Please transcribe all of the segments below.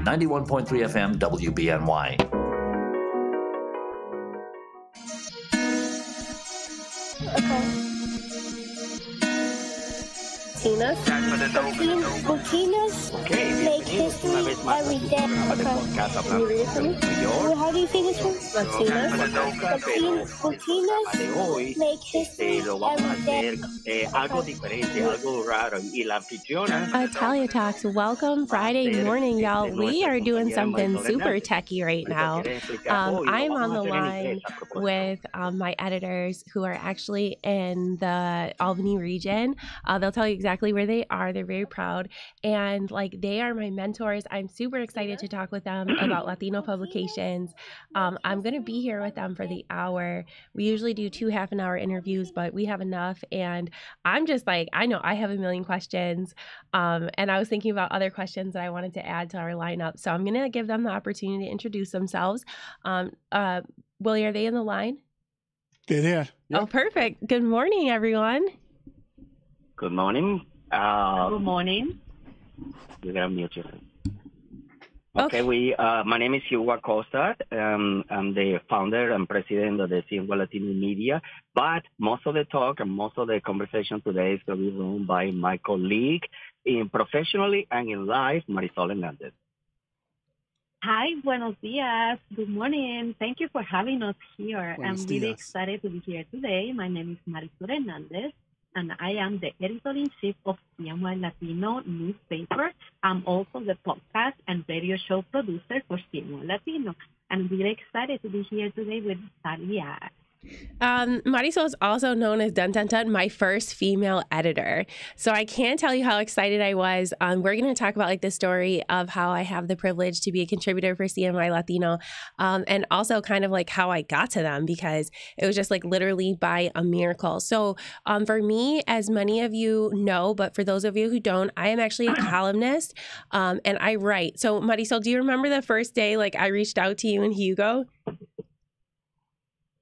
91.3 FM WBNY. Latinas make history every day. Can you read it for me? How do you say this one? Latinas make history every day. Algo diferente, algo raro. Y la anfitriona. Taliatalks, welcome Friday morning, y'all. We are doing something super techy right now. I'm on the line with my editors who are actually in the Albany region. They'll tell you exactly where they are. They're very proud. And like, they are my mentors. I'm super excited to talk with them about Latino publications. I'm going to be here with them for the hour. We usually do 2 half-an-hour interviews, but we have enough. And I'm just like, I know I have a million questions. And I was thinking about other questions that I wanted to add to our lineup. So I'm going to give them the opportunity to introduce themselves. Willie, are they in the line? They're there. Yep. Oh, perfect. Good morning, everyone. Good morning. Good morning. You gotta mute yourself. Okay, my name is Hugo Acosta. I'm the founder and president of the CNY Latino Media, but most of the talk and most of the conversation today is going to be run by my colleague in professionally and in life, Marisol Hernandez. Hi, buenos dias. Good morning. Thank you for having us here. I'm really excited to be here today. My name is Marisol Hernandez, and I am the editor-in-chief of CNY Latino newspaper. I'm also the podcast and radio show producer for CNY Latino. I'm really excited to be here today with Talia. Marisol is also known as Dun Dun Dun, my first female editor. So I can't tell you how excited I was. We're going to talk about like the story of how I have the privilege to be a contributor for CNY Latino, and also kind of like how I got to them, because it was just like literally by a miracle. So for me, as many of you know, but for those of you who don't, I am actually a columnist, and I write. So Marisol, do you remember the first day like I reached out to you in Hugo?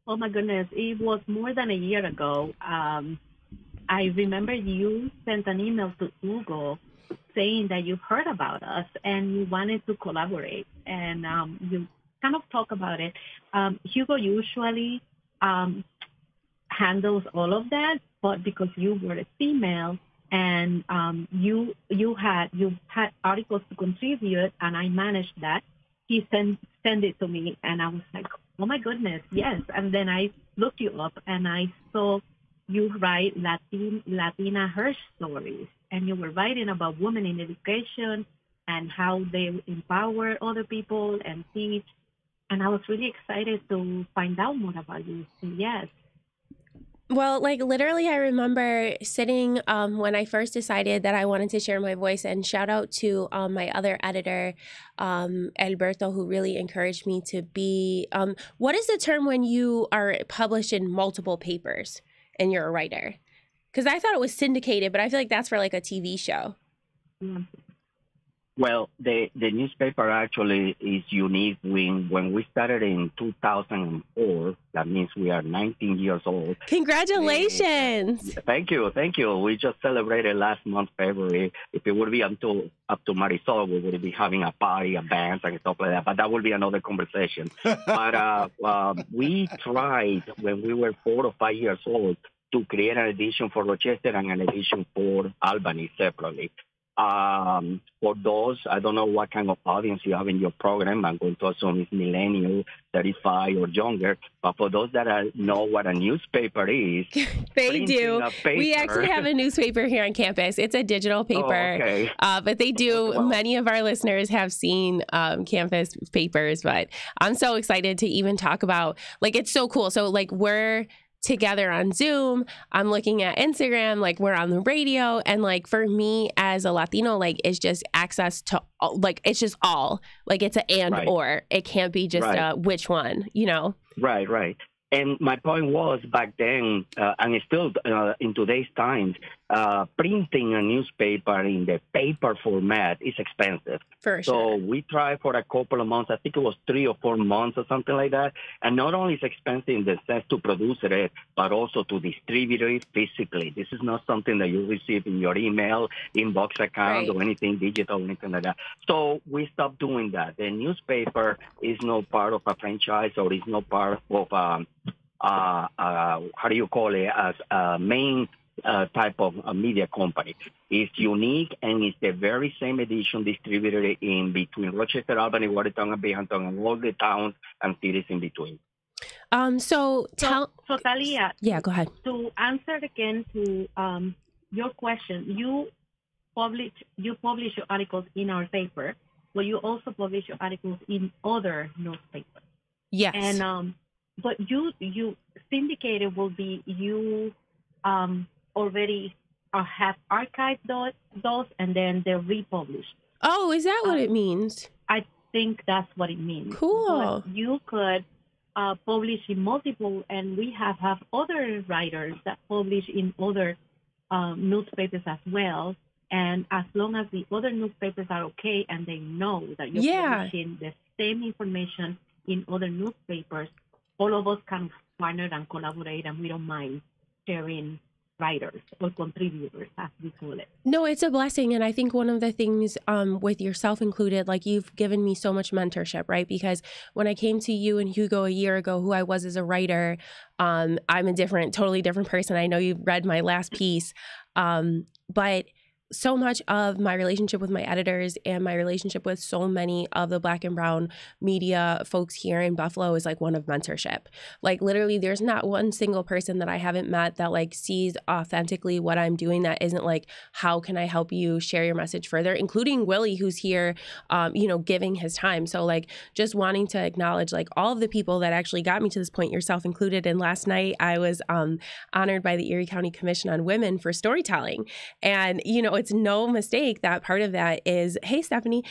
Oh, my goodness. It was more than a year ago. I remember you sent an email to Hugo saying that you heard about us and you wanted to collaborate. And you kind of talk about it. Hugo usually handles all of that, but because you were a female and you had articles to contribute, and I managed that, he sent it to me, and I was like, oh my goodness, yes. And then I looked you up and I saw you write Latina her stories, and you were writing about women in education and how they empower other people and teach. And I was really excited to find out more about you. So yes. Well, like literally, I remember sitting when I first decided that I wanted to share my voice, and shout out to my other editor, Alberto, who really encouraged me to be, what is the term when you are published in multiple papers and you're a writer? Because I thought it was syndicated, but I feel like that's for like a TV show. Mm-hmm. Well, the newspaper actually is unique. When we started in 2004, that means we are 19 years old. Congratulations! Thank you. We just celebrated last month, February. If it would be up to Marisol, we would be having a party, a band, and stuff like that. But that would be another conversation. But we tried when we were 4 or 5 years old to create an edition for Rochester and an edition for Albany separately. For those, I don't know what kind of audience you have in your program. I'm going to assume it's millennial, 35 or younger. But for those that know what a newspaper is, they do. We actually have a newspaper here on campus. It's a digital paper, but they do. Wow. Many of our listeners have seen campus papers, but I'm so excited to even talk about, like, it's so cool. So like we're together on Zoom, I'm looking at Instagram, like we're on the radio, and like for me as a Latino, like it's just access to like it's just all, like it's an and right. Or it can't be just right. Which one, you know? Right. And my point was back then, and it's still in today's times, printing a newspaper in the paper format is expensive. For So sure. we tried for a couple of months. I think it was 3 or 4 months or something like that. And not only is it expensive in the sense to produce it, but also to distribute it physically. This is not something that you receive in your email inbox account or anything digital or anything like that. So we stopped doing that. The newspaper is no part of a franchise or is no part of how do you call it, as a main type of a media company. It's unique, and it's the very same edition distributed in between Rochester, Albany, Watertown, and Binghamton, and all the towns and cities in between. So Talia, yeah, go ahead. to answer again to your question, you publish your articles in our paper, but you also publish your articles in other newspapers. Yes. And but you syndicated will be you already have archived those and then they're republished. Oh, is that what it means? I think that's what it means. Cool. But you could publish in multiple, and we have other writers that publish in other newspapers as well. And as long as the other newspapers are okay and they know that you're publishing the same information in other newspapers, all of us can partner and collaborate, and we don't mind sharing writers or contributors, as we call it. No, it's a blessing. And I think one of the things with yourself included, like you've given me so much mentorship, right? Because when I came to you and Hugo a year ago, who I was as a writer, I'm a totally different person. I know you've read my last piece, but so much of my relationship with my editors and my relationship with so many of the Black and Brown media folks here in Buffalo is like one of mentorship. Like literally there's not one single person that I haven't met that like sees authentically what I'm doing that isn't like, how can I help you share your message further, including Willie, who's here, giving his time. So like just wanting to acknowledge like all of the people that actually got me to this point, yourself included. And last night I was honored by the Erie County Commission on Women for storytelling. And, it's no mistake that part of that is, hey, Stephanie,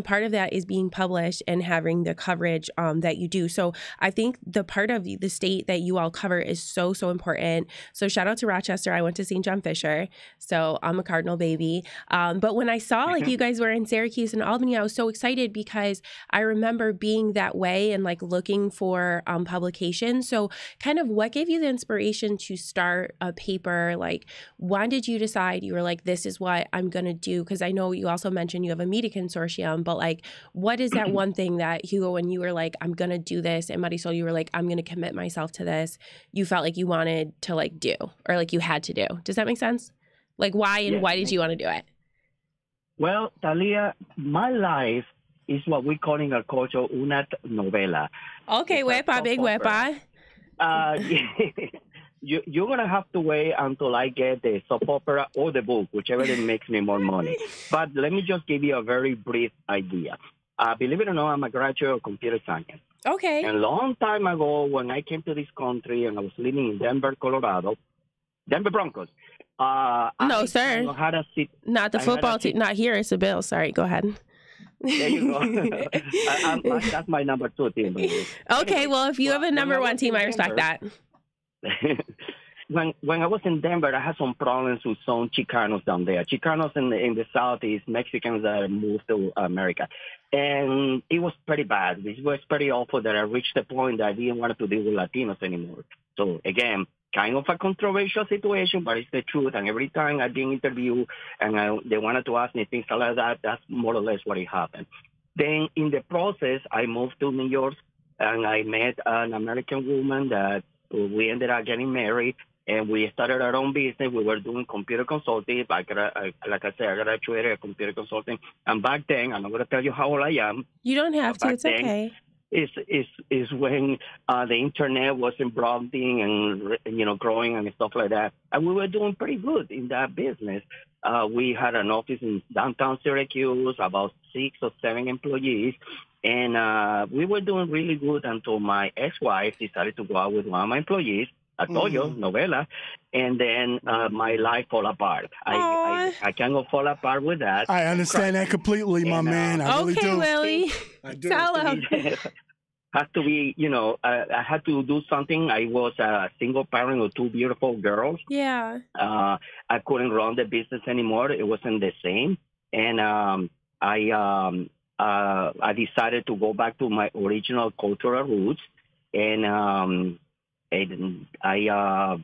part of that is being published and having the coverage that you do. So I think the part of the state that you all cover is so, so important. So shout out to Rochester. I went to St. John Fisher, so I'm a Cardinal baby. But when I saw like you guys were in Syracuse and Albany, I was so excited because I remember being that way and like looking for publications. So kind of what gave you the inspiration to start a paper? Like, when did you decide you were like, this is what I'm going to do? Because I know you also mentioned you have a media consortium, but like, what is that one thing that Hugo, when you were like, I'm going to do this, and Marisol, you were like, I'm going to commit myself to this, you felt like you wanted to like do, or like you had to do? Does that make sense? Like why and why did you want to do it? Well, Talia, my life is what we call in our culture una novela. Okay, wepa, big wepa. You're going to have to wait until I get the soap opera or the book, whichever makes me more money. But let me just give you a very brief idea. Believe it or not, I'm a graduate of computer science. Okay. And a long time ago, when I came to this country and I was living in Denver, Colorado, Denver Broncos. No, sir. How to sit, not the football team. Not here. It's the Bills. Sorry. Go ahead. There you go. That's my number 2 team. Okay. Well, if you have a number 1 team, I respect that. When I was in Denver, I had some problems with some Chicanos down there. Chicanos in the Southeast, Mexicans that moved to America. And it was pretty bad. It was pretty awful that I reached the point that I didn't want to deal with Latinos anymore. So, again, kind of a controversial situation, but it's the truth. And every time I've been interviewed and they wanted to ask me things like that, that's more or less what it happened. Then in the process, I moved to New York, and I met an American woman that we ended up getting married, and we started our own business. We were doing computer consulting. Like I said, I graduated computer consulting. And back then, I'm not going to tell you how old I am. You don't have to. It's okay. Is when the internet wasn't broadening and growing and stuff like that. And we were doing pretty good in that business. We had an office in downtown Syracuse, about 6 or 7 employees. And we were doing really good until my ex-wife decided to go out with one of my employees. I told you, novela. And then my life fall apart. I cannot fall apart with that. I understand that completely, my man. I really do. Okay, Willie. I do. Tell him. has to be, I had to do something. I was a single parent of two beautiful girls. Yeah. I couldn't run the business anymore. It wasn't the same. And I decided to go back to my original cultural roots. And I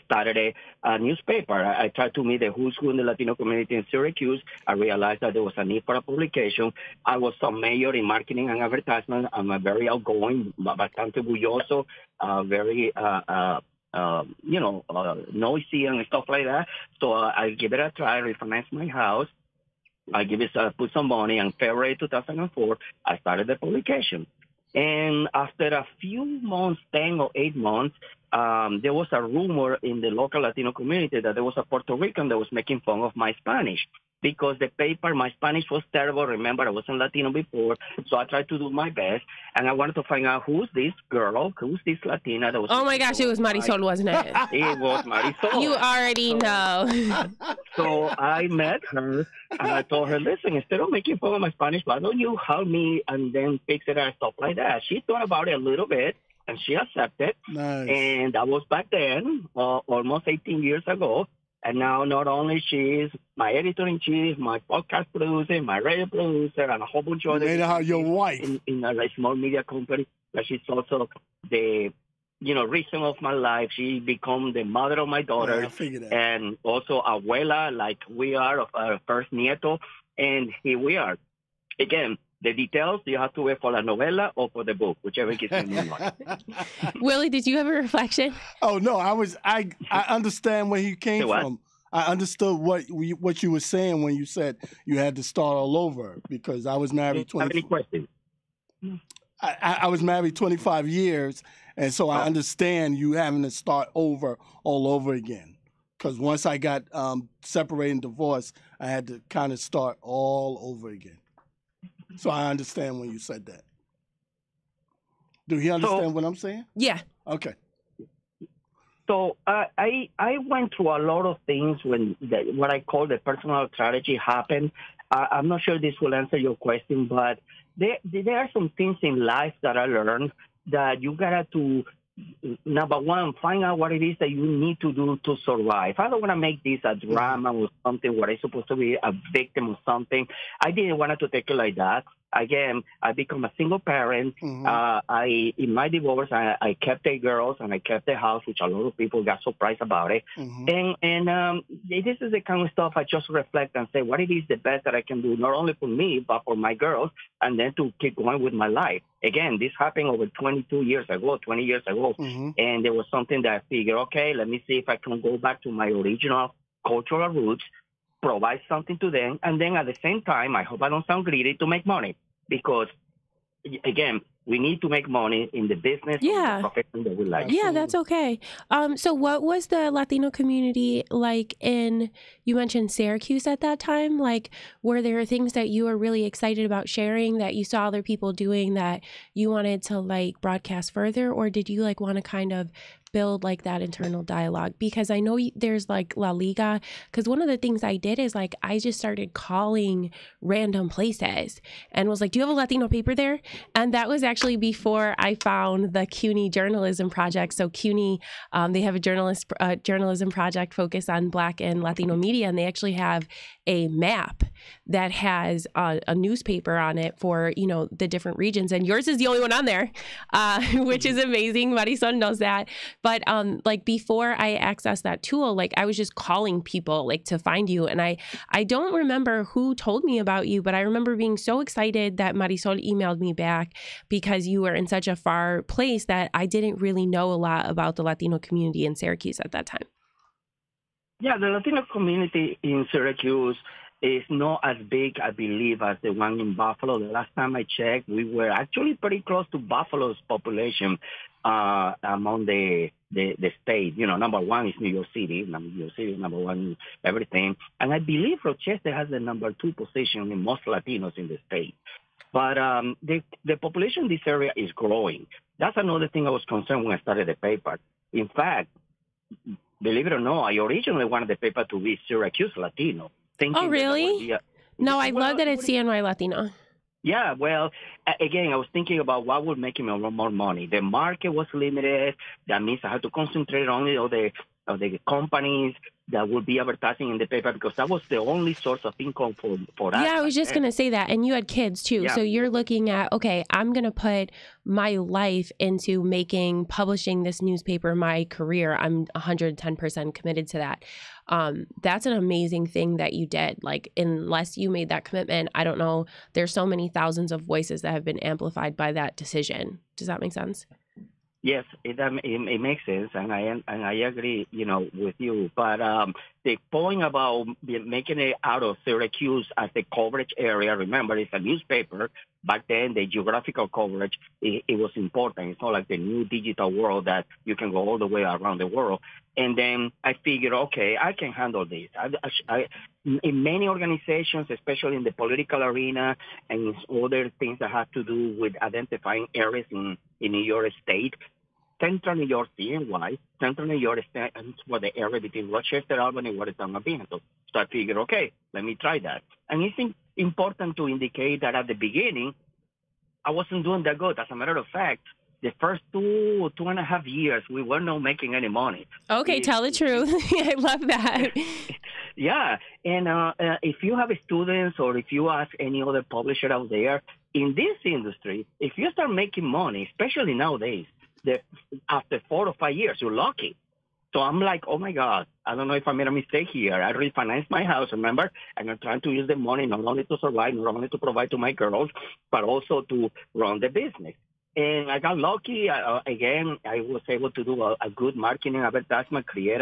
started a newspaper. I tried to meet the who's who in the Latino community in Syracuse. I realized that there was a need for a publication. I was a major in marketing and advertisement. I'm a very outgoing, bastante bulloso, very, noisy and stuff like that. So I give it a try, refinance my house. I put some money. In February 2004, I started the publication. And after a few months, 10 or 8 months, there was a rumor in the local Latino community that there was a Puerto Rican that was making fun of my Spanish because the paper, my Spanish was terrible. Remember, I wasn't Latino before, so I tried to do my best. And I wanted to find out who's this girl, who's this Latina that was. Oh my gosh, it was Marisol, wasn't it? It was Marisol. You already know. So I met her and I told her, listen, instead of making fun of my Spanish, why don't you help me and then fix it and stuff like that? She thought about it a little bit. And she accepted. Nice. And that was back then, almost 18 years ago. And now not only she is my editor-in-chief, my podcast producer, my radio producer, and a whole bunch of other made her your wife. In a small media company, but she's also the reason of my life. She become the mother of my daughter. Yeah, I figured that. And also abuela, like we are, of our first nieto. And here we are. Again, the details, you have to wait for la novela or for the book, whichever gets the moonlight. Willie, did you have a reflection? Oh, no, I understand where he came from. I understood what you were saying when you said you had to start all over because I was married 20. Have any questions? I was married 25 years, and so I understand you having to start over all over again. Because once I got separated and divorced, I had to kind of start all over again. So I understand when you said that. Do you understand what I'm saying? Yeah. Okay. So I went through a lot of things when what I call the personal tragedy happened. I'm not sure this will answer your question, but there are some things in life that I learned that you gotta to, number one, find out what it is that you need to do to survive. I don't want to make this a drama or something where I'm supposed to be a victim of something. I didn't want to take it like that. Again, I become a single parent. Mm-hmm. In my divorce, I kept the girls and I kept the house, which a lot of people got surprised about it. Mm-hmm. And this is the kind of stuff I just reflect and say, what it is the best that I can do, not only for me, but for my girls, and then to keep going with my life. Again, this happened over 20 years ago. Mm-hmm. And there was something that I figured, okay, let me see if I can go back to my original cultural roots, provide something to them, and then at the same time, I hope I don't sound greedy, to make money. Because, again, we need to make money in the business, yeah, the profession that we like. Yeah, that's okay. So what was the Latino community like you mentioned Syracuse at that time? Like, were there things that you were really excited about sharing that you saw other people doing that you wanted to, like, broadcast further? Or did you, like, want to kind of build, like, that internal dialogue? Because I know there's, like, La Liga. Because one of the things I did is, like, I just started calling random places and was like, do you have a Latino paper there? And that was actually before I found the CUNY Journalism Project. So CUNY, they have a journalism project focused on Black and Latino media, and they actually have a map that has a newspaper on it for, the different regions. And yours is the only one on there, which is amazing. Marisol knows that. But like, before I accessed that tool, like, I was just calling people, like, to find you. And I don't remember who told me about you, but I remember being so excited that Marisol emailed me back because you were in such a far place that I didn't really know a lot about the Latino community in Syracuse at that time. Yeah, the Latino community in Syracuse is not as big, I believe, as the one in Buffalo. The last time I checked, we were actually pretty close to Buffalo's population among the state. Number one is New York City. New York City is number one, everything. And I believe Rochester has the number 2 position in most Latinos in the state. But the population in this area is growing. That's another thing I was concerned when I started the paper. In fact, believe it or not, I originally wanted the paper to be Syracuse Latino. Oh, really? No, I love that it's CNY Latino. Yeah, well, again, I was thinking about what would make me more money. The market was limited. That means I had to concentrate only on the companies that would be advertising in the paper because that was the only source of income for us. Yeah, I was just going to say that. And you had kids too. Yeah. So you're looking at, okay, I'm going to put my life into publishing this newspaper, my career. I'm 110% committed to that. That's an amazing thing that you did. Like, unless you made that commitment, I don't know, there's so many thousands of voices that have been amplified by that decision. Does that make sense? Yes, it makes sense, and I agree, with you. But the point about making it out of Syracuse as the coverage area, remember, it's a newspaper. Back then, the geographical coverage, it was important. It's not like the new digital world that you can go all the way around the world. And then I figured, okay, I can handle this. In many organizations, especially in the political arena and other things that have to do with identifying areas in New York State, Central New York, CNY, Central New York stands for the area between Rochester, Albany, and Watertown, Binghamton. So I figured, okay, let me try that. And it's important to indicate that at the beginning, I wasn't doing that good. As a matter of fact, the first 2.5 years, we were not making any money. Okay, tell the truth. I love that. Yeah, and if you have students or if you ask any other publisher out there, in this industry, if you start making money, especially nowadays, after 4 or 5 years, you're lucky. So I'm like, oh, my God, I don't know if I made a mistake here. I refinanced my house, remember? And I'm trying to use the money not only to survive, not only to provide to my girls, but also to run the business. And I got lucky. Again, I was able to do a good marketing advertisement, create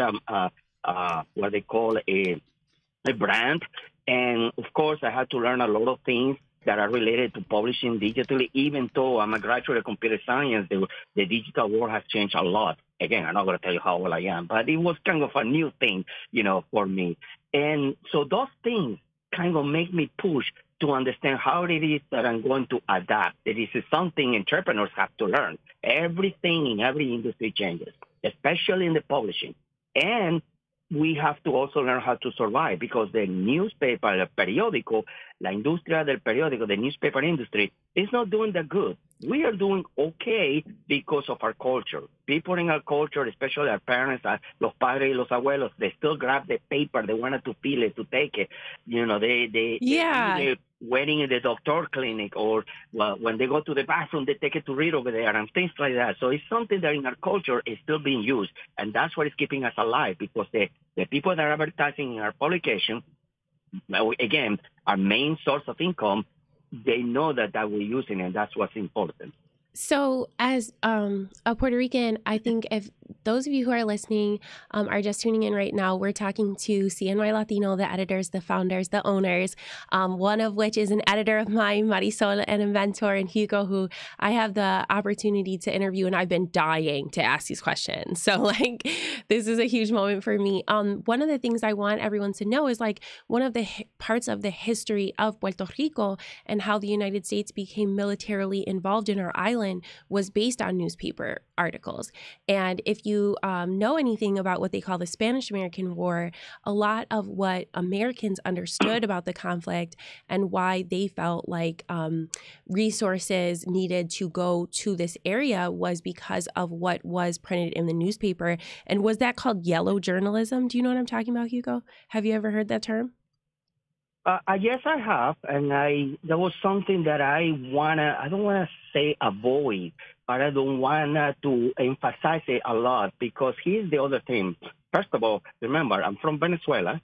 what they call a brand. And, of course, I had to learn a lot of things that are related to publishing digitally. Even though I'm a graduate of computer science, the digital world has changed a lot. Again, I'm not going to tell you how old I am, but it was kind of a new thing, for me. And so those things kind of make me push to understand how it is that I'm going to adapt. It is something entrepreneurs have to learn. Everything in every industry changes, especially in the publishing. And we have to also learn how to survive because the newspaper, el periódico, la industria del periódico, the newspaper industry, is not doing that good. We are doing okay because of our culture. People in our culture, especially our parents, los padres y los abuelos, they still grab the paper. They wanted to feel it, to take it. They waiting in the doctor clinic or when they go to the bathroom, they take it to read over there and things like that. So it's something that in our culture is still being used. And that's what is keeping us alive because the people that are advertising in our publication, again, our main source of income, they know that we're using it, and that's what's important. So as a Puerto Rican, I think if those of you who are listening are just tuning in right now, we're talking to CNY Latino, the editors, the founders, the owners, one of which is an editor of mine, Marisol, and a mentor in HUGO, who I have the opportunity to interview, and I've been dying to ask these questions. So this is a huge moment for me. One of the things I want everyone to know is one of the parts of the history of Puerto Rico and how the United States became militarily involved in our island was based on newspaper articles. And if you know anything about what they call the Spanish-American War, a lot of what Americans understood about the conflict and why they felt like resources needed to go to this area was because of what was printed in the newspaper. And was that called yellow journalism? Do you know what I'm talking about, Hugo? Have you ever heard that term? Yes, I have, and that was something that I don't want to say avoid, but I don't want to emphasize it a lot because here's the other thing. First of all, remember, I'm from Venezuela.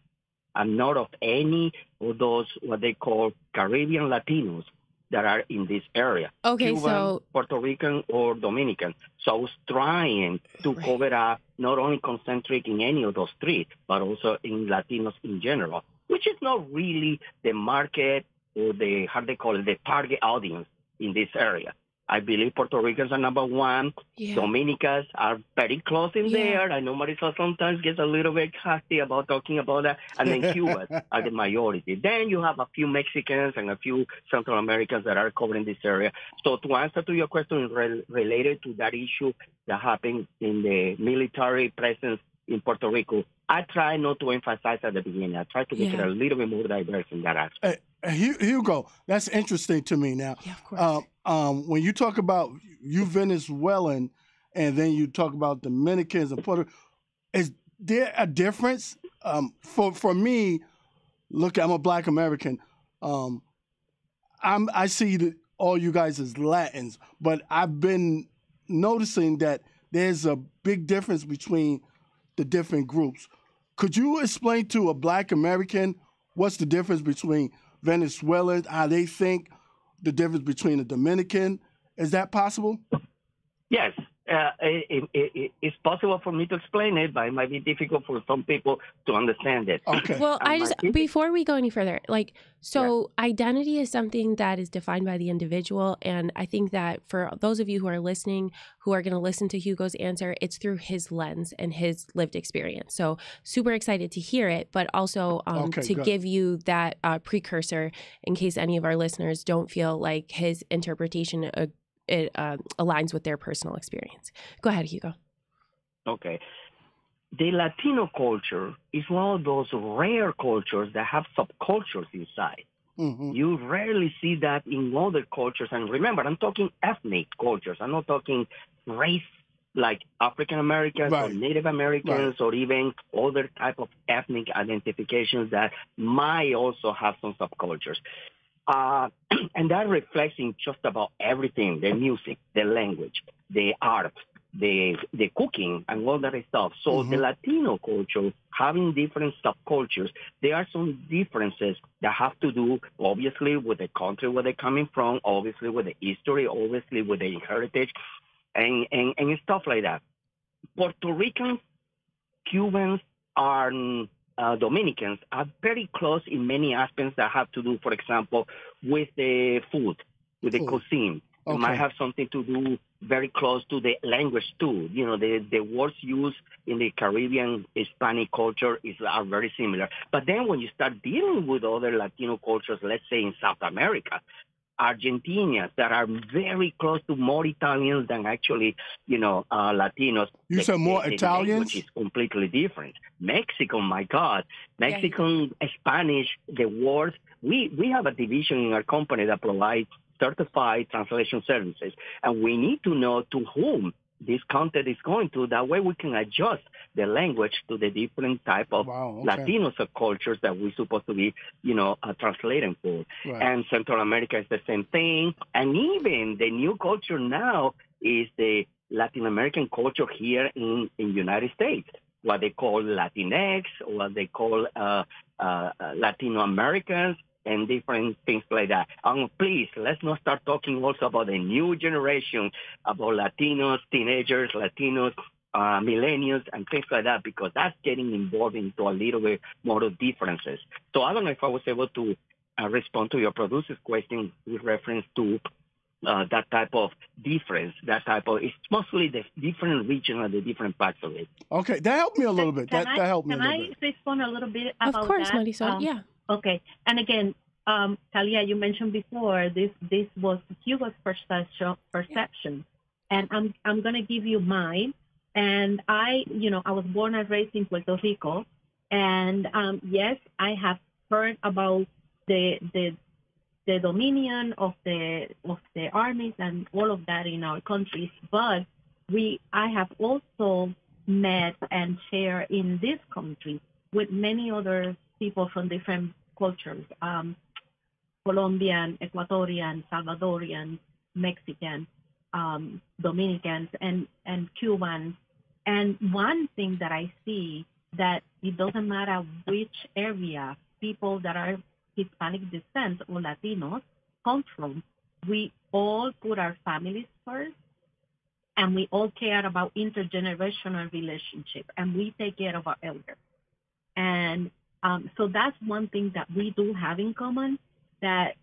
I'm not of any of those what they call Caribbean Latinos that are in this area. Okay, Cuban, so Puerto Rican or Dominican. So I was trying to cover up, not only concentrate in any of those three, but also in Latinos in general, which is not really the market or the target audience in this area. I believe Puerto Ricans are number one. Yeah. Dominicans are very close in there. I know Marisol sometimes gets a little bit hasty about talking about that. And then Cubans are the majority. Then you have a few Mexicans and a few Central Americans that are covering this area. So to answer to your question related to that issue that happened in the military presence in Puerto Rico, I try not to emphasize at the beginning. I try to make it a little bit more diverse in that aspect. Hugo, that's interesting to me now. Yeah, of course. When you talk about you Venezuelan, and then you talk about Dominicans and Puerto, is there a difference? For me, look, I'm a Black American. I see all you guys as Latins, but I've been noticing that there's a big difference between the different groups. Could you explain to a Black American what's the difference between Venezuelans, how they think, the difference between a Dominican? Is that possible? Yes. It's possible for me to explain it, but it might be difficult for some people to understand it. Okay. Well, before we go any further, identity is something that is defined by the individual. And I think that for those of you who are listening, who are going to listen to Hugo's answer, it's through his lens and his lived experience. So super excited to hear it, but also give you that precursor in case any of our listeners don't feel like his interpretation aligns with their personal experience. Go ahead, Hugo. Okay. The Latino culture is one of those rare cultures that have subcultures inside. Mm-hmm. You rarely see that in other cultures. And remember, I'm talking ethnic cultures. I'm not talking race like African Americans or Native Americans or even other type of ethnic identifications that might also have some subcultures. And that reflects in just about everything, the music, the language, the art, the cooking, and all that stuff. So the Latino culture, having different subcultures, there are some differences that have to do, obviously, with the country where they're coming from, obviously with the history, obviously with the heritage, and stuff like that. Puerto Ricans, Cubans, are Dominicans are very close in many aspects that have to do, for example, with the food, with the cuisine. It might have something to do very close to the language, too. You know, the words used in the Caribbean Hispanic culture are very similar. But then when you start dealing with other Latino cultures, let's say in South America, Argentinians that are very close to more Italians than actually, Latinos. You said more Italians? Which is completely different. Mexican, my God. Mexican, Spanish, the words. We have a division in our company that provides certified translation services, and we need to know to whom this content is going to. That way we can adjust the language to the different type of Latino subcultures that we're supposed to be, translating for. Right. And Central America is the same thing. And even the new culture now is the Latin American culture here in United States, what they call Latinx, what they call Latino Americans, and different things like that. Please, let's not start talking also about the new generation, about Latinos, teenagers, Latinos, millennials, and things like that, because that's getting involved into a little bit more of differences. So I don't know if I was able to respond to your producer's question with reference to that type of difference, it's mostly the different region and the different parts of it. Okay, that helped me a little bit. That helped me a little bit. Can I respond a little bit about that? Of course, Marisol, yeah. Okay, and again, Talia, you mentioned before this was Hugo's perception, and I'm going to give you mine. And I was born and raised in Puerto Rico, and yes, I have heard about the dominion of the armies and all of that in our countries, but I have also met and shared in this country with many other people from different cultures, Colombian, Ecuadorian, Salvadorian, Mexican, Dominicans, and Cubans. And one thing that I see that it doesn't matter which area people that are Hispanic descent or Latinos come from, we all put our families first, and we all care about intergenerational relationship, and we take care of our elders. And so that's one thing that we do have in common, that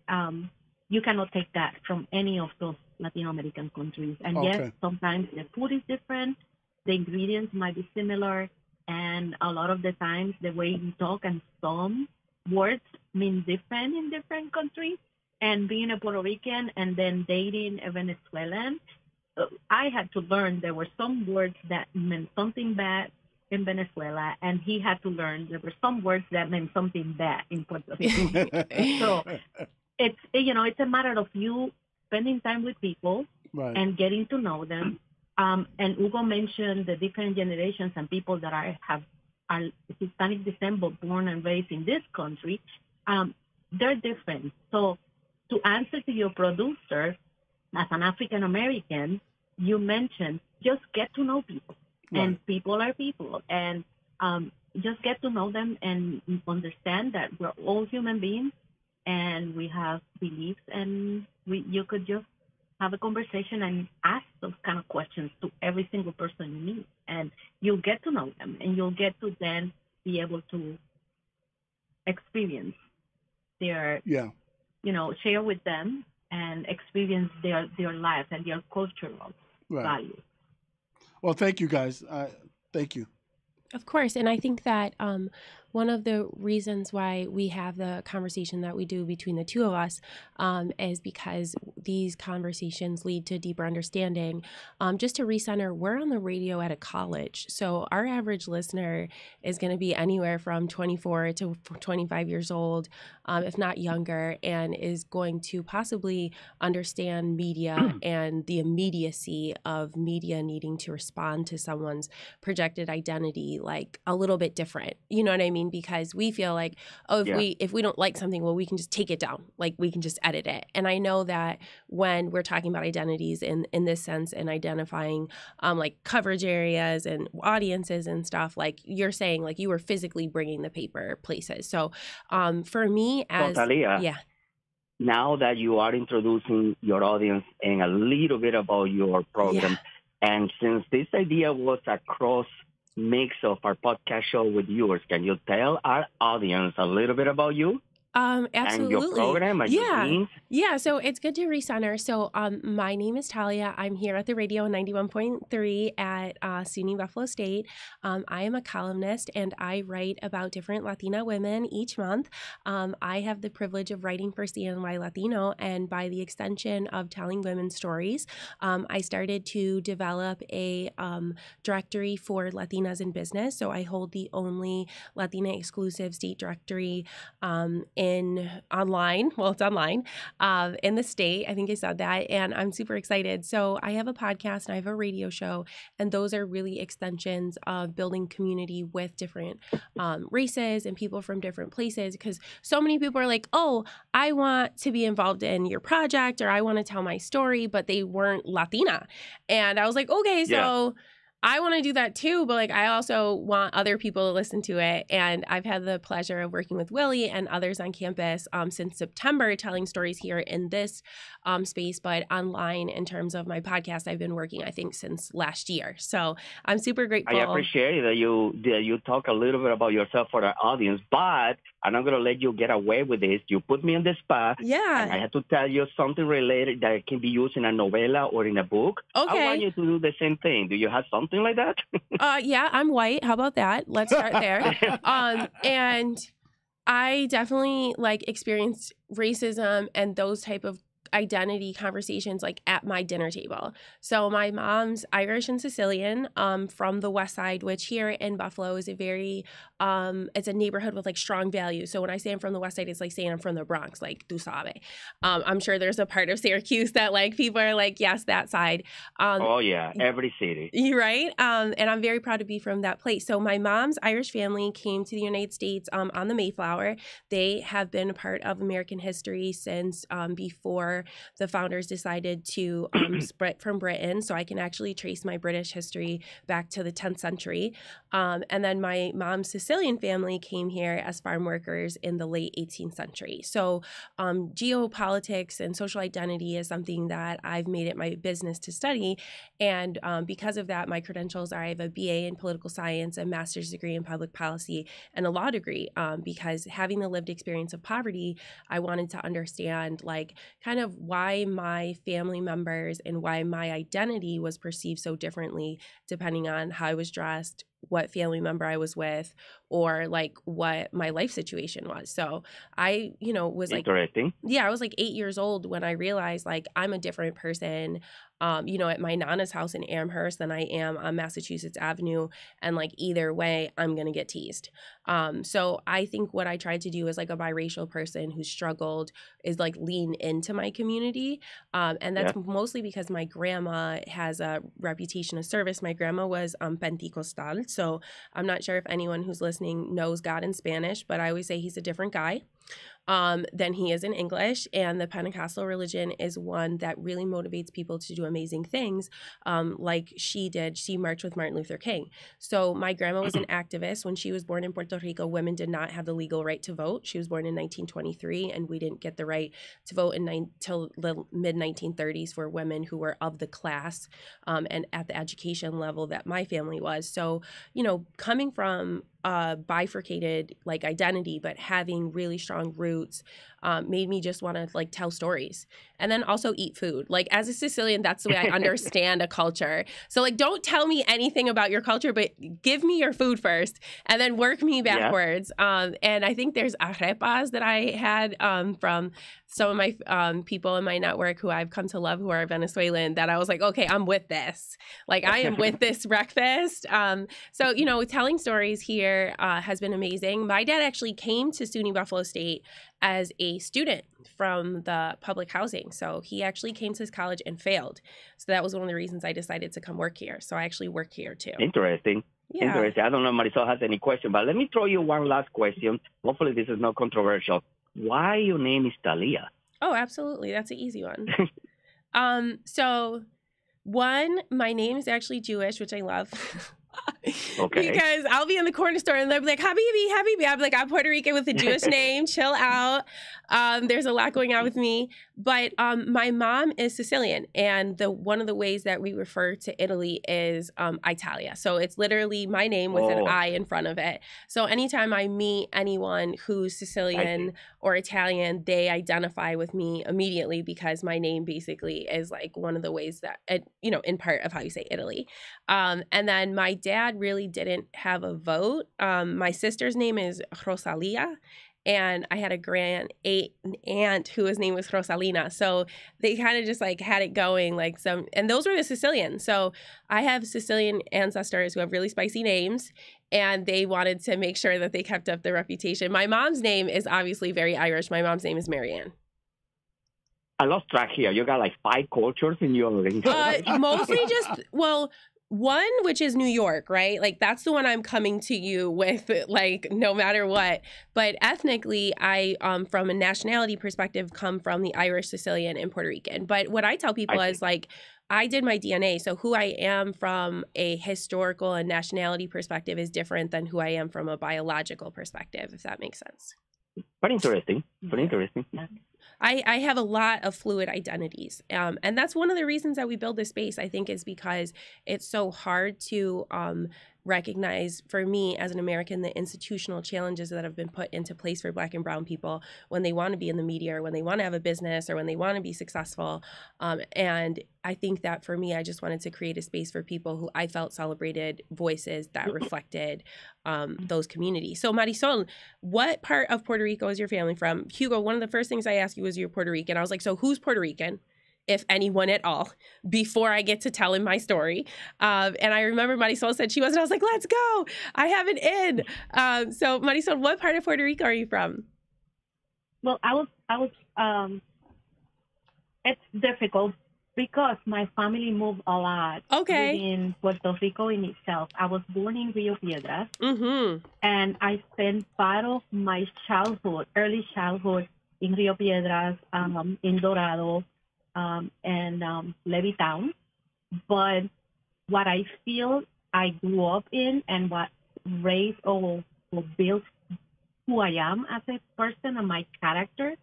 you cannot take that from any of those Latin American countries. And yes, sometimes the food is different, the ingredients might be similar, and a lot of the times the way we talk and some words mean different in different countries. And being a Puerto Rican and then dating a Venezuelan, I had to learn there were some words that meant something bad in Venezuela, and he had to learn there were some words that meant something bad in Puerto Rico. So it's a matter of you spending time with people and getting to know them. And Hugo mentioned the different generations and people that are Hispanic descent, but born and raised in this country. They're different. So to answer to your producer, as an African American, you mentioned just get to know people, and people are people, and just get to know them and understand that we're all human beings, and we have beliefs, and you could just have a conversation and ask those kind of questions to every single person you meet, and you'll get to know them, and you'll get to then be able to experience their, share with them and experience their lives and their cultural values. Well, thank you guys. Thank you. Of course. And I think that one of the reasons why we have the conversation that we do between the two of us is because these conversations lead to deeper understanding. Just to recenter, we're on the radio at a college. So our average listener is going to be anywhere from 24 to 25 years old, if not younger, and is going to possibly understand media and the immediacy of media needing to respond to someone's projected identity like a little bit different. You know what I mean? Because we feel like, if we don't like something, well, we can just take it down. Like we can just edit it. And I know that when we're talking about identities in this sense and identifying like coverage areas and audiences and stuff, like you're saying, like you were physically bringing the paper places. So for me as now that you are introducing your audience and a little bit about your program, and since this idea was across mix of our podcast show with yours, can you tell our audience a little bit about you? Absolutely. And your program and your teams? Yeah, so it's good to recenter. So my name is Talia. I'm here at the radio 91.3 at SUNY Buffalo State. I am a columnist, and I write about different Latina women each month. I have the privilege of writing for CNY Latino, and by the extension of telling women's stories, I started to develop a directory for Latinas in business. So I hold the only Latina exclusive state directory online in the state. I think I said that, and I'm super excited. So I have a podcast and I have a radio show, and those are really extensions of building community with different races and people from different places, because so many people are like, oh, I want to be involved in your project, or I want to tell my story, but they weren't Latina. And I was like, okay, so I want to do that too, but like I also want other people to listen to it. And I've had the pleasure of working with Willie and others on campus since September, telling stories here in this space, but online in terms of my podcast, I've been working, I think, since last year. So I'm super grateful. I appreciate that you talk a little bit about yourself for the audience, but I'm not going to let you get away with this. You put me on the spot. Yeah. And I have to tell you something related that can be used in a novella or in a book. Okay. I want you to do the same thing. Do you have something like that? Yeah, I'm white. How about that? Let's start there. And I definitely like experienced racism and those type of identity conversations like at my dinner table. So my mom's Irish and Sicilian from the West Side, which here in Buffalo is a very it's a neighborhood with like strong values. So when I say I'm from the West Side, it's like saying I'm from the Bronx, like tu sabe. I'm sure there's a part of Syracuse that like people are like, yes, that side. Oh yeah, every city. You're right. And I'm very proud to be from that place. So my mom's Irish family came to the United States on the Mayflower. They have been a part of American history since before the founders decided to split from Britain. So I can actually trace my British history back to the 10th century. And then my mom's Sicilian family came here as farm workers in the late 18th century. So geopolitics and social identity is something that I've made it my business to study. And because of that, my credentials are I have a BA in political science, a master's degree in public policy, and a law degree. Because having the lived experience of poverty, I wanted to understand like kind of why my family members and why my identity was perceived so differently depending on how I was dressed, what family member I was with or like what my life situation was. So I, was like, I was like 8 years old when I realized like I'm a different person, at my Nana's house in Amherst than I am on Massachusetts Avenue. And like either way, I'm going to get teased. So I think what I tried to do as like a biracial person who struggled is like lean into my community. And that's mostly because my grandma has a reputation of service. My grandma was Pentecostal. So I'm not sure if anyone who's listening knows God in Spanish, but I always say he's a different guy than he is in English. And the Pentecostal religion is one that really motivates people to do amazing things like she did. She marched with Martin Luther King. So my grandma was an activist. When she was born in Puerto Rico, women did not have the legal right to vote. She was born in 1923, and we didn't get the right to vote until the mid-1930s for women who were of the class and at the education level that my family was. So, coming from bifurcated like identity, but having really strong roots made me just want to like tell stories and then also eat food. Like as a Sicilian, that's the way I understand a culture. So like, don't tell me anything about your culture, but give me your food first and then work me backwards. And I think there's arepas that I had from some of my people in my network who I've come to love who are Venezuelan that I was like, okay, I'm with this. Like I am with this breakfast. So, telling stories here has been amazing. My dad actually came to SUNY Buffalo State as a student from the public housing. So he actually came to this college and failed. So that was one of the reasons I decided to come work here. So I actually work here too. Interesting. Yeah. Interesting. I don't know if Marisol has any question, but let me throw you one last question. Hopefully this is not controversial. Why your name is Talia? Oh, absolutely. That's an easy one. So one, my name is actually Jewish, which I love. Okay. Because I'll be in the corner store and they'll be like, Habibi. I'm like, I'm Puerto Rican with a Jewish name. Chill out. There's a lot going on with me. But my mom is Sicilian. And one of the ways that we refer to Italy is Italia. So it's literally my name with an I in front of it. So anytime I meet anyone who's Sicilian or Italian, they identify with me immediately because my name basically is like one of the ways that, in part of how you say Italy. And then my dad really didn't have a vote. My sister's name is Rosalia, and I had an aunt whose name was Rosalina. So they kind of just like had it going and those were the Sicilians. So I have Sicilian ancestors who have really spicy names, and they wanted to make sure that they kept up their reputation. My mom's name is obviously very Irish. My mom's name is Marianne. I lost track here. You got like 5 cultures in your mostly just, one, which is New York, right? Like that's the one I'm coming to you with, like no matter what. But ethnically, I, from a nationality perspective, come from the Irish, Sicilian, and Puerto Rican. But what I tell people is like, I did my DNA. So who I am from a historical and nationality perspective is different than who I am from a biological perspective, if that makes sense. Very interesting. Very interesting. I have a lot of fluid identities. And that's one of the reasons that we build this space, I think, is because it's so hard to recognize, for me as an American, the institutional challenges that have been put into place for Black and brown people when they want to be in the media or when they want to have a business or when they want to be successful. And I think that for me, I just wanted to create a space for people who I felt celebrated voices that reflected those communities. So Marisol, what part of Puerto Rico is your family from? Hugo, one of the first things I asked you was you're Puerto Rican. I was like, so who's Puerto Rican, if anyone at all, before I get to tell him my story? And I remember Marisol said she was, and I was like, let's go. I have an in. So Marisol, what part of Puerto Rico are you from? Well, I was, it's difficult because my family moved a lot within Puerto Rico in itself. I was born in Rio Piedras, and I spent part of my early childhood in Rio Piedras, in Dorado, and Levittown. But what I feel I grew up in and what raised or built who I am as a person and my character,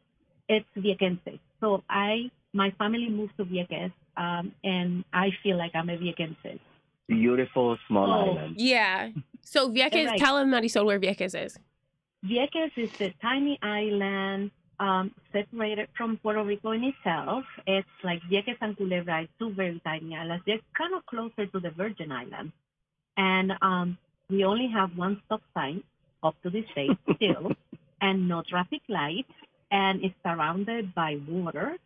it's Viequense. So my family moved to Vieques, and I feel like I'm a Viequense. Beautiful small island. Yeah. So Vieques, right. Tell him, Marisol, where Vieques is. Vieques is a tiny island separated from Puerto Rico in itself. It's like Vieques and Culebra, two very tiny islands. They're kind of closer to the Virgin Islands. And We only have one stop sign up to this day still, and no traffic lights, and it's surrounded by water.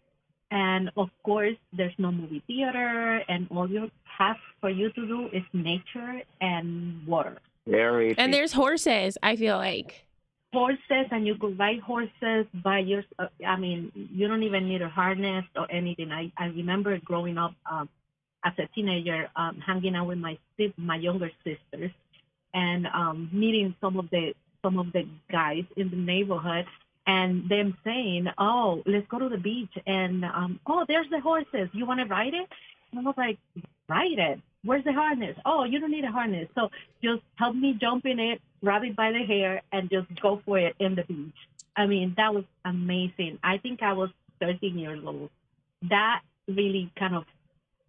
And of course, there's no movie theater, and all you have for you to do is nature and water. And there's horses, I feel like. Horses, and you could ride horses by your. I mean, you don't even need a harness or anything. I remember growing up as a teenager, hanging out with my younger sisters, and meeting some of the guys in the neighborhood, and them saying, "Oh, let's go to the beach," and "Oh, there's the horses. You want to ride it?" And I was like, "Ride it? Where's the harness? Oh, you don't need a harness. So just help me jump in it, grab it by the hair, and just go for it in the beach." I mean, that was amazing. I think I was 13 years old. That really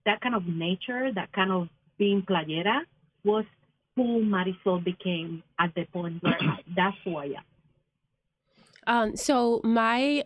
that kind of nature, that kind of being playera, was who Marisol became at the point where that's who I am. So my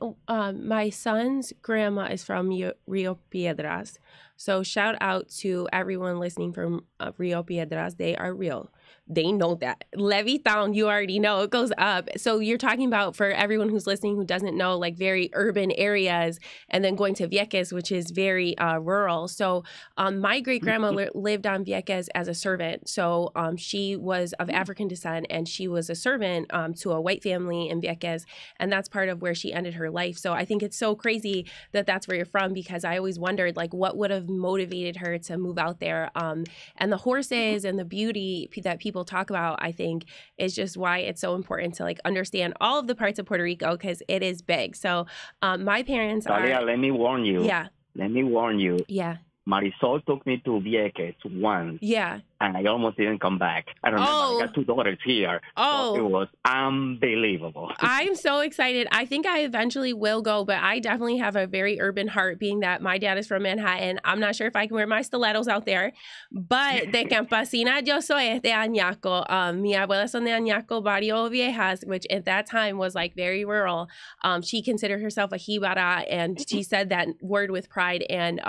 son's grandma is from Rio Piedras. So shout out to everyone listening from Rio Piedras. They are real. They know that. Levittown, you already know, it goes up. So you're talking about, for everyone who's listening who doesn't know, like very urban areas, and then going to Vieques, which is very rural. So my great-grandma lived on Vieques as a servant. So she was of African descent, and she was a servant to a white family in Vieques, and that's part of where she ended her life. So I think it's so crazy that that's where you're from, because I always wondered, like, what would have motivated her to move out there. And the horses and the beauty that people talk about, I think, is just why it's so important to like understand all of the parts of Puerto Rico, because it is big. So my parents Talia, let me warn you. Yeah. Let me warn you. Yeah. Marisol took me to Vieques once. Yeah. And I almost didn't come back. I don't know. I got 2 daughters here. So it was unbelievable. I'm so excited. I think I eventually will go, but I definitely have a very urban heart, being that my dad is from Manhattan. I'm not sure if I can wear my stilettos out there, but de campesina yo soy es de Añaco. Mi abuela son de Añaco, Barrio Viejas, which at that time was like very rural. She considered herself a jibara, and she said that word with pride. And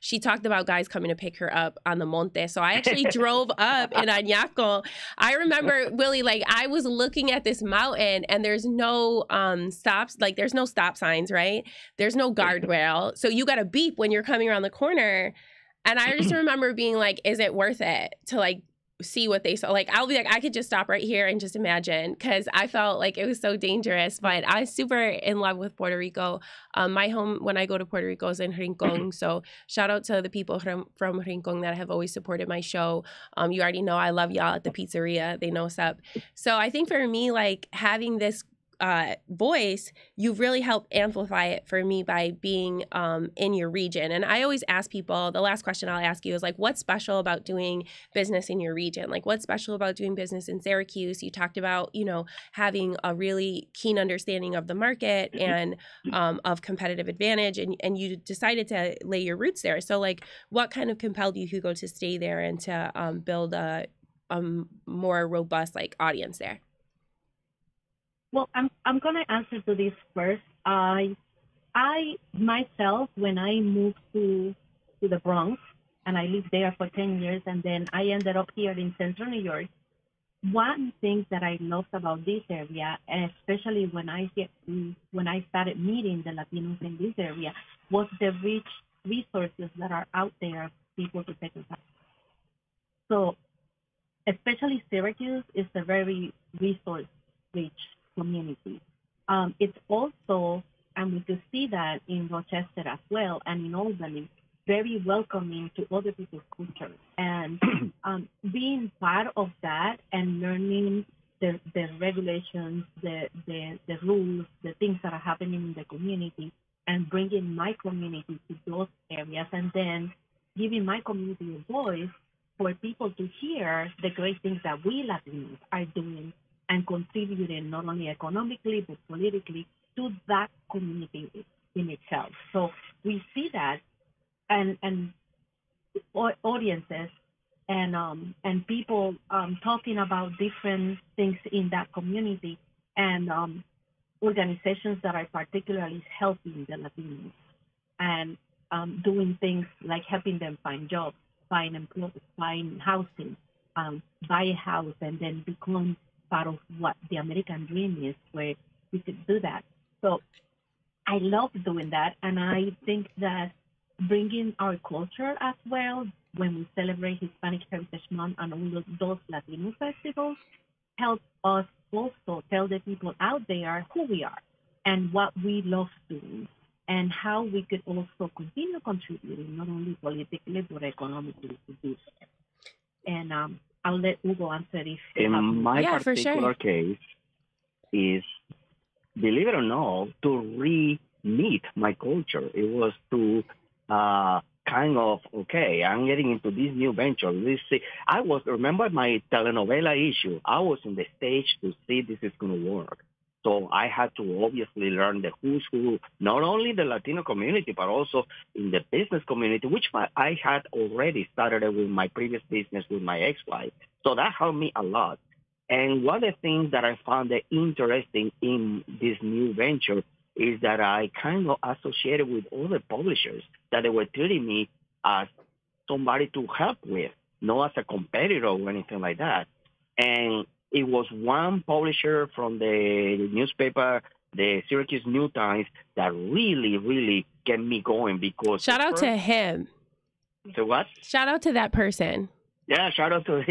she talked about guys coming to pick her up on the monte. So I actually drove up in Añaco. I remember, Willie, like I was looking at this mountain, and there's no stops, like there's no stop signs, right? There's no guardrail. So you got to beep when you're coming around the corner. And I just remember being like, is it worth it to like see what they saw? Like, I'll be like, I could just stop right here and just imagine, because I felt like it was so dangerous. But I was super in love with Puerto Rico. My home when I go to Puerto Rico is in Rincon. So shout out to the people from Rincon that have always supported my show. You already know I love y'all at the pizzeria. They know what's up. So I think for me, like having this voice, you've really helped amplify it for me by being in your region. And I always ask people, the last question I'll ask you is like, what's special about doing business in your region? Like, what's special about doing business in Syracuse? You talked about, you know, having a really keen understanding of the market and of competitive advantage, and you decided to lay your roots there. So like, what kind of compelled you, Hugo, to stay there and to build a more robust like audience there? Well, I'm going to answer to this first. I myself, when I moved to the Bronx, and I lived there for 10 years, and then I ended up here in Central New York, one thing that I loved about this area, especially when I started meeting the Latinos in this area, was the rich resources that are out there for people to take advantage. So, especially Syracuse is a very resource-rich community. It's also, and we could see that in Rochester as well, and in Albany, very welcoming to other people's cultures. And being part of that and learning the regulations, the rules, the things that are happening in the community, and bringing my community to those areas, and then giving my community a voice for people to hear the great things that we Latinos are doing and contributing not only economically but politically to that community in itself. So we see that, and audiences and people talking about different things in that community, and organizations that are particularly helping the Latinos and doing things like helping them find jobs, find employment, find housing, buy a house and then become part of what the American dream is, where we could do that. So I love doing that, and I think that bringing our culture as well when we celebrate Hispanic Heritage Month and all of those Latino festivals help us also tell the people out there who we are and what we love doing and how we could also continue contributing, not only politically but economically to do that. And I'll let Hugo answer if in my for sure. particular case is, believe it or not, to re-meet my culture. It was to kind of, okay, I'm getting into this new venture. Remember my telenovela issue? I was in the stage to see this is going to work. So I had to obviously learn the who's who, not only the Latino community, but also in the business community, which I had already started with my previous business with my ex-wife. So that helped me a lot. And one of the things that I found interesting in this new venture is that I kind of associated with other publishers that they were treating me as somebody to help with, not as a competitor or anything like that. And it was one publisher from the newspaper, the Syracuse New Times, that really, really get me going because... Shout out to him. So what? Shout out to that person. Yeah, shout out to,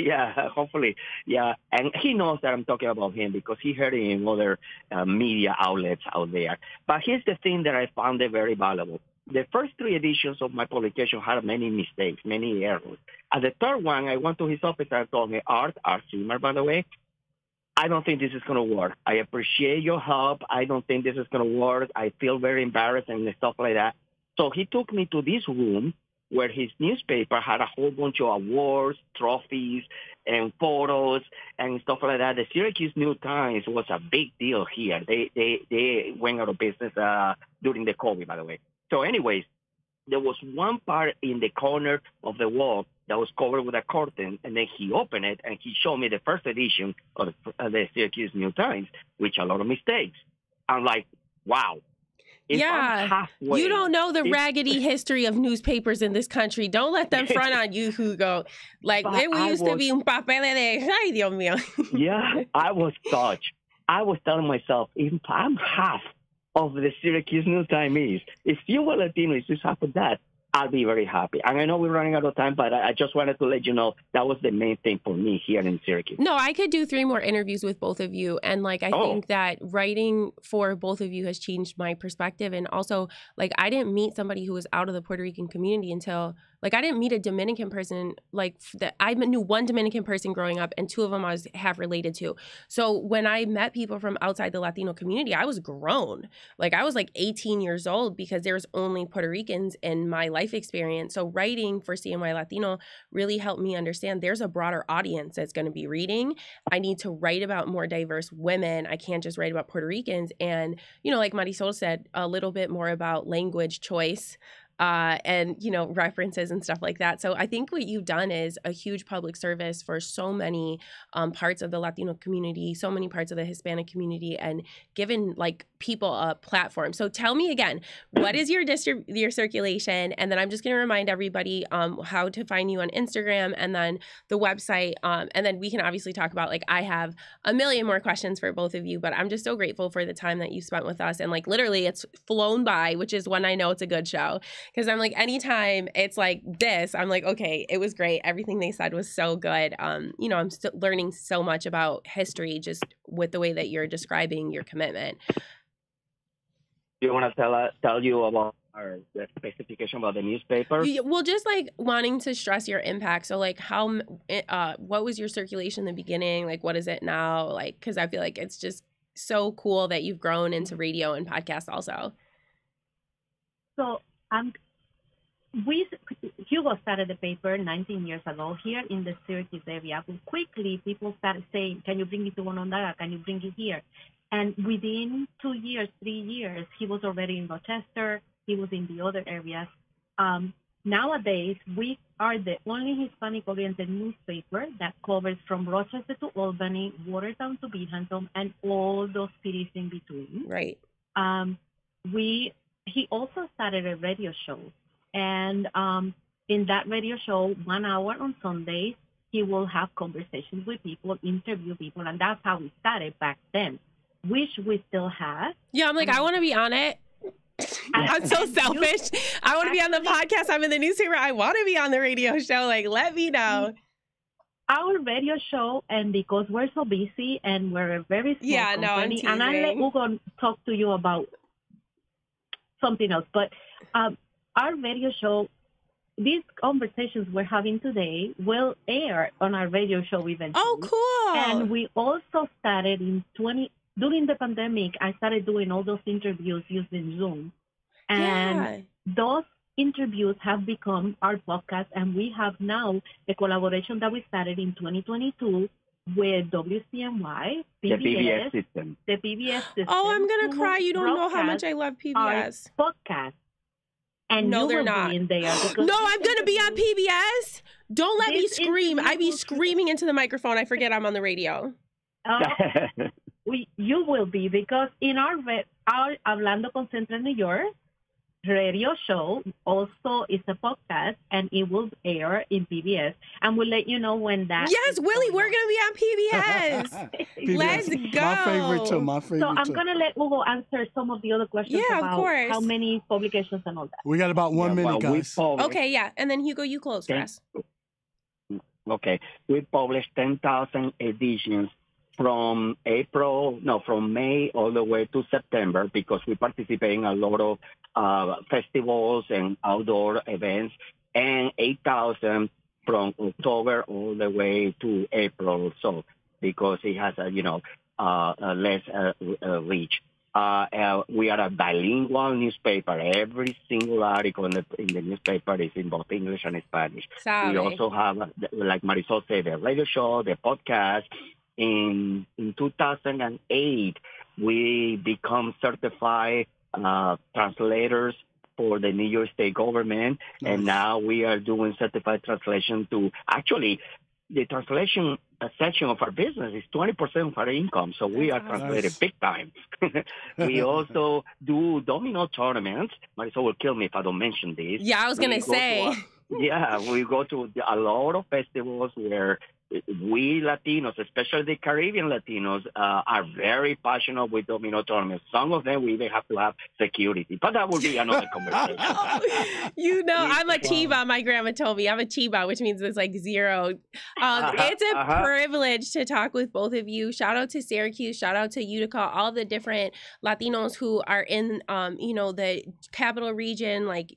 hopefully. Yeah, and he knows that I'm talking about him because he heard it in other media outlets out there. But here's the thing that I found it very valuable. The first 3 editions of my publication had many mistakes, many errors. At the third one, I went to his office and told me, Art Zimmer, by the way, I don't think this is going to work. I appreciate your help. I don't think this is going to work. I feel very embarrassed and stuff like that. So he took me to this room where his newspaper had a whole bunch of awards, trophies, and photos and stuff like that. The Syracuse New Times was a big deal here. They went out of business during the COVID, by the way. So anyways, there was one part in the corner of the wall that was covered with a curtain, and then he opened it, and he showed me the first edition of the Syracuse New Times, which a lot of mistakes. I'm like, wow. If you don't know the raggedy history of newspapers in this country. Don't let them front on you, Hugo. Like, we used to be un papel de... Ay, Dios mío. Yeah, I was touched. I was telling myself, if I'm half of the Syracuse New Times, if you were Latino, if you half of that, I'll be very happy. And I know we're running out of time, but I just wanted to let you know that was the main thing for me here in Syracuse. No, I could do 3 more interviews with both of you. And like, I think that writing for both of you has changed my perspective. And also, like, I didn't meet somebody who was out of the Puerto Rican community until, like, I didn't meet a Dominican person. Like, I knew one Dominican person growing up, and 2 of them I was half related to. So when I met people from outside the Latino community, I was grown. Like, I was like 18 years old because there was only Puerto Ricans in my life experience. So writing for CNY Latino really helped me understand there's a broader audience that's going to be reading. I need to write about more diverse women. I can't just write about Puerto Ricans. And, you know, like Marisol said, a little bit more about language choice and, you know, references and stuff like that. So I think what you've done is a huge public service for so many parts of the Latino community, so many parts of the Hispanic community, and given like people a platform. So tell me again, what is your circulation? And then I'm just going to remind everybody how to find you on Instagram and then the website. And then we can obviously talk about, like, I have a million more questions for both of you, but I'm just so grateful for the time that you spent with us. And like, literally it's flown by, which is when I know it's a good show. Because I'm like, anytime it's like this, I'm like, okay, it was great. Everything they said was so good. You know, I'm still learning so much about history just with the way that you're describing your commitment. Do you want to tell you about the specification about the newspaper? Well, just like wanting to stress your impact. So like what was your circulation in the beginning? Like, what is it now? Like, because I feel like it's just so cool that you've grown into radio and podcasts also. So Hugo started the paper 19 years ago here in the Syracuse area. But quickly, people started saying, can you bring it to Onondaga? Can you bring it here? And within 2 years, 3 years, he was already in Rochester. He was in the other areas. Nowadays, we are the only Hispanic-oriented newspaper that covers from Rochester to Albany, Watertown to Binghamton, and all those cities in between. Right. He also started a radio show. And in that radio show, 1 hour on Sundays, he will have conversations with people, interview people, and that's how we started back then. Wish we still had. Yeah, I'm like, I want to be on it. I'm so selfish. I want to be on the podcast. I'm in the newspaper. I want to be on the radio show. Like, let me know. Our radio show, and because we're so busy and we're a very small company, and I'll let Hugo talk to you about something else. But our radio show, these conversations we're having today will air on our radio show eventually. Oh, cool. And we also started during the pandemic, I started doing all those interviews using Zoom. And those interviews have become our podcast, and we have now a collaboration that we started in 2022 with WCMY, PBS, the PBS system. The PBS system. Oh, I'm going to cry. You don't know how much I love PBS. Our podcast. And no, they're not. In there no, I'm going to be on PBS. Don't let me scream. I be screaming into the microphone. I forget I'm on the radio. You will be, because in our Hablando con Central New York radio show also is a podcast, and it will air in PBS, and we'll let you know when that. Yes, Willie, we're gonna be on PBS. Let's go. My favorite too. So I'm gonna let Hugo answer some of the other questions about how many publications and all that. We got about 1 minute, guys. Okay, yeah, and then Hugo, you close for us. Okay, we published 10,000 editions from May all the way to September, because we participate in a lot of festivals and outdoor events, and 8,000 from October all the way to April or so, because it has less reach. We are a bilingual newspaper. Every single article in the newspaper is in both English and Spanish. Sorry. We also have, like Marisol said, the radio show, the podcast. In 2008, we become certified translators for the New York State government, and now we are doing certified translation to actually the translation section of our business is 20% of our income, so we are translated big time. We also do domino tournaments. Marisol will kill me if I don't mention this. Yeah, I was going to say. We go to a lot of festivals where we Latinos, especially the Caribbean Latinos, are very passionate with domino tournaments. Some of them we even have to have security, but that will be another conversation. I'm a Chiba. My grandma told me I'm a Chiba, which means it's like zero. It's a privilege to talk with both of you. Shout out to Syracuse. Shout out to Utica. All the different Latinos who are in, the capital region, like.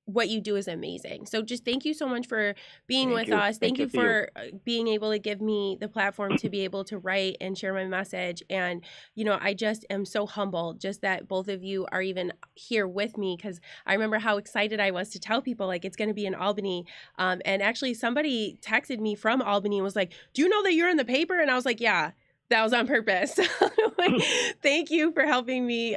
What you do is amazing. So just thank you so much for being with us. Thank you for being able to give me the platform to be able to write and share my message. And, I just am so humbled just that both of you are even here with me, because I remember how excited I was to tell people, like, it's going to be in Albany. And actually somebody texted me from Albany and was like, do you know that you're in the paper? And I was like, yeah. That was on purpose. Thank you for helping me,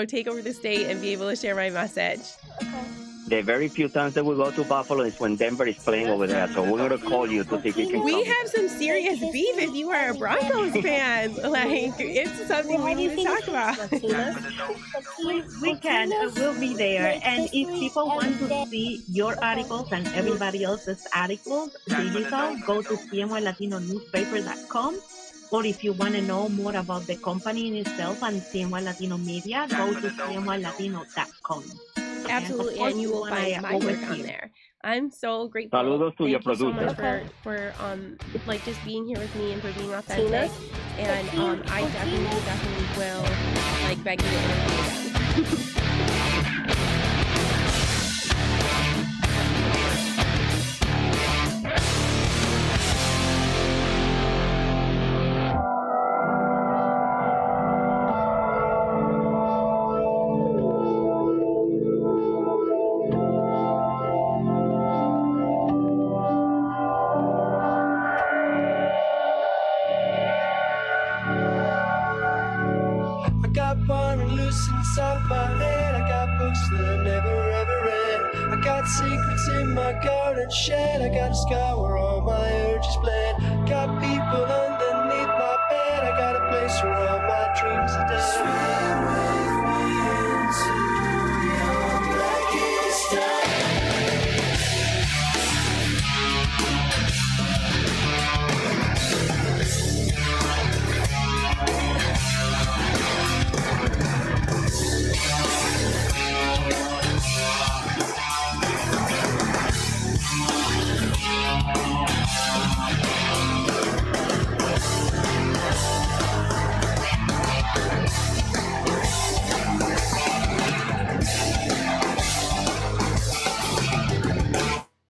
take over the state and be able to share my message. Okay. The very few times that we go to Buffalo is when Denver is playing over there. So we're going to call you to see if you can We come. have some serious beef if you are a Broncos fan. Like, it's something we need to talk about. We can. We'll be there. And if people want to see your articles and everybody else's articles, digital, go to cnylatinonewspaper.com. Or if you want to know more about the company in itself and CNY Latino Media, go to cnylatino.com. Absolutely, and you will find my work on there. I'm so grateful. Saludos to your producer. Thank you so much for just being here with me and for being authentic. And I definitely will beg you to interview again. Inside my head, I got books that I never ever read. I got secrets in my garden shed. I got a scar where all my urges bled. Got people underneath my bed. I got a place where all my dreams are dead.